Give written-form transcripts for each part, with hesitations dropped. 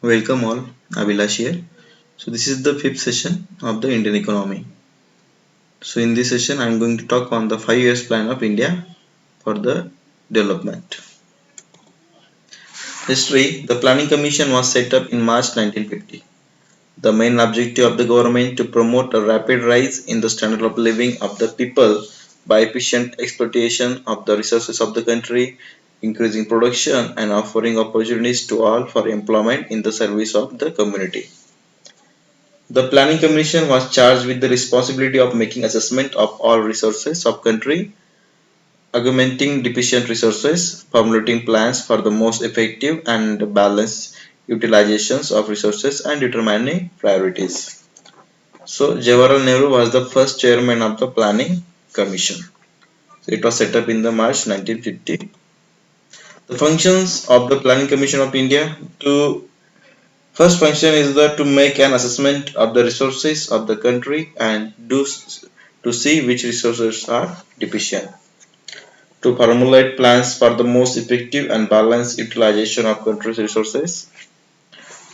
Welcome all, Abhilash here. So this is the fifth session of the Indian economy. So in this session I am going to talk on the 5 years plan of India for the development. History. The Planning Commission was set up in March 1950. The main objective of the government to promote a rapid rise in the standard of living of the people by efficient exploitation of the resources of the country, increasing production and offering opportunities to all for employment in the service of the community. The Planning Commission was charged with the responsibility of making assessment of all resources of country, augmenting deficient resources, formulating plans for the most effective and balanced utilizations of resources and determining priorities. So Jawaharlal Nehru was the first chairman of the Planning Commission. So it was set up in the March 1950. The functions of the Planning Commission of India. To first function is to make an assessment of the resources of the country and to see which resources are deficient. To formulate plans for the most effective and balanced utilization of country's resources.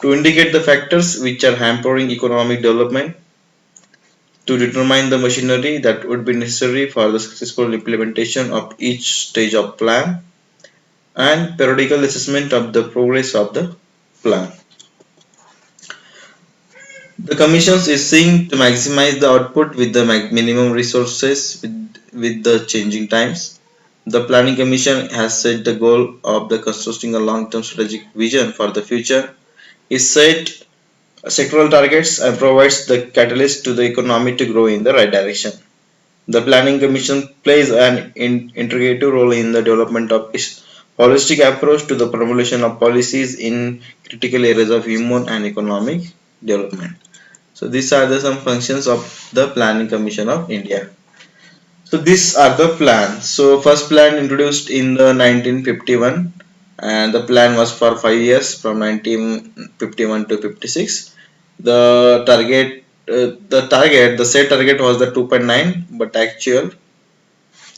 To indicate the factors which are hampering economic development. To determine the machinery that would be necessary for the successful implementation of each stage of plan. And periodical assessment of the progress of the plan. The commissions is seeking to maximize the output with the minimum resources with the changing times. The Planning Commission has set the goal of the constructing a long-term strategic vision for the future. It set sectoral targets and provides the catalyst to the economy to grow in the right direction. The Planning Commission plays an integrative role in the development of holistic approach to the formulation of policies in critical areas of human and economic development. So these are some functions of the Planning Commission of India. So these are the plans. So first plan introduced in the 1951 and the plan was for 5 years from 1951 to 56. The set target was the 2.9 but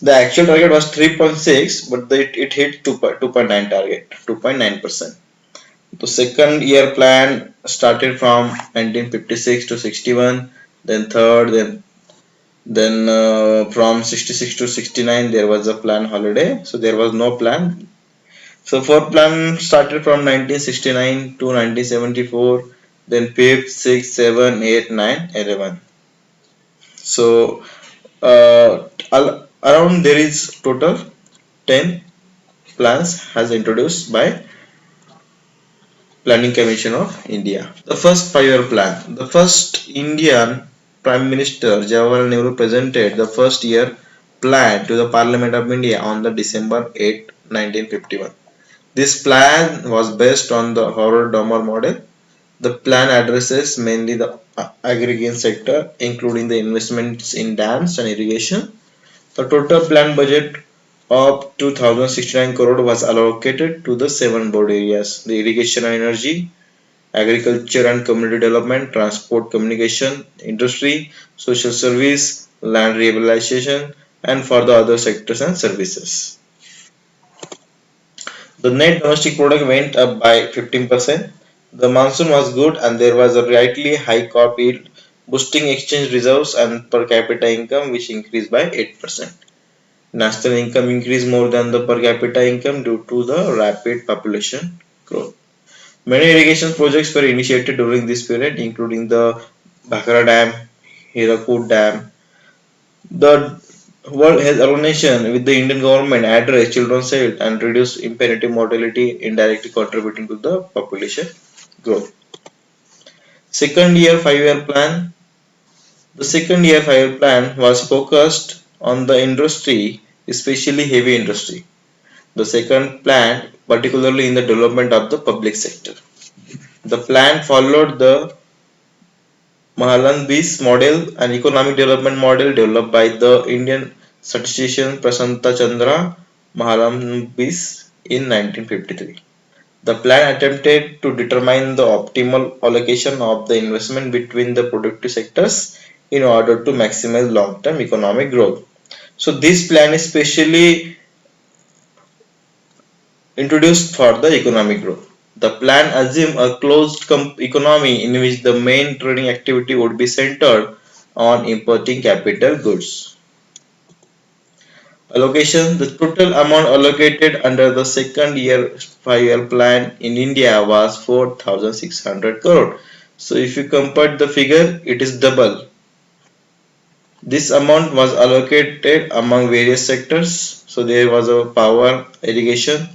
the actual target was 3.6 but it hit 2.9 target 2.9%. The second year plan started from 1956 to 61, then third, then from 66 to 69 there was a plan holiday, so there was no plan. So fourth plan started from 1969 to 1974, then fifth, sixth, seven, eight, nine, 11. So around there is total 10 plans has introduced by Planning Commission of India. The first 5 year plan. The first Indian Prime Minister Jawaharlal Nehru presented the first year plan to the Parliament of India on the December 8, 1951. This plan was based on the Howard-Domar model. The plan addresses mainly the agrarian sector, including the investments in dams and irrigation. The total planned budget of 2069 crore was allocated to the 7 board areas: the irrigation and energy, agriculture and community development, transport, communication, industry, social service, land rehabilitation, and for the other sectors and services. The net domestic product went up by 15%. The monsoon was good and there was a rightly high crop yield, boosting exchange reserves and per capita income, which increased by 8%. National income increased more than the per capita income due to the rapid population growth. Many irrigation projects were initiated during this period, including the Bhakra Dam, Hirakud Dam. The World Health Organization with the Indian government addressed children's health and reduced infant mortality, indirectly contributing to the population growth. Second year 5 year plan. The second year 5 year plan was focused on the industry, especially heavy industry. The second plan, particularly in the development of the public sector. The plan followed the Mahalanobis model, an economic development model developed by the Indian statistician Prasanta Chandra Mahalanobis in 1953. The plan attempted to determine the optimal allocation of the investment between the productive sectors in order to maximize long-term economic growth. So this plan is specially introduced for the economic growth. The plan assumed a closed economy in which the main trading activity would be centered on importing capital goods. Allocation: the total amount allocated under the second year 5-year plan in India was 4,600 crore. So if you compare the figure, it is double. This amount was allocated among various sectors. So there was a power, irrigation,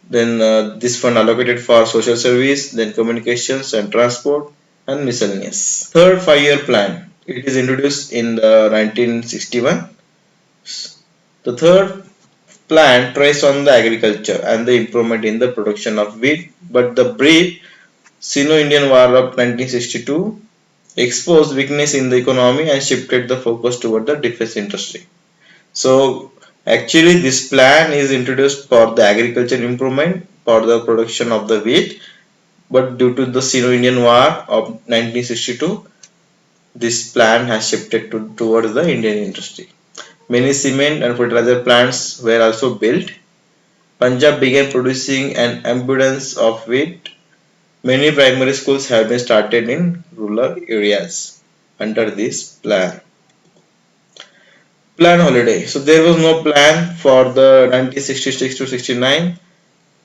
then this fund allocated for social service, then communications and transport and miscellaneous. Third 5-year plan. It is introduced in the 1961. The third plan traced on the agriculture and the improvement in the production of wheat, but the brief Sino-Indian War of 1962 exposed weakness in the economy and shifted the focus toward the defense industry. So actually this plan is introduced for the agriculture improvement for the production of the wheat, but due to the Sino-Indian War of 1962, this plan has shifted towards the Indian industry. Many cement and fertilizer plants were also built. Punjab began producing an abundance of wheat. Many primary schools have been started in rural areas under this plan. Plan holiday. So there was no plan for the 1966 to 69.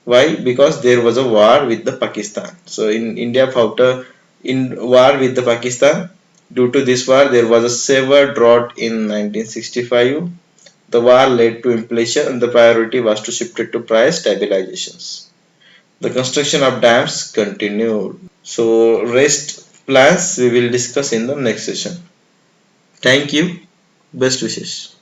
Why? Because there was a war with the Pakistan. So in India fought in war with the Pakistan. Due to this war, there was a severe drought in 1965. The war led to inflation and the priority was to shift it to price stabilizations. The construction of dams continued. So rest plans we will discuss in the next session. Thank you. Best wishes.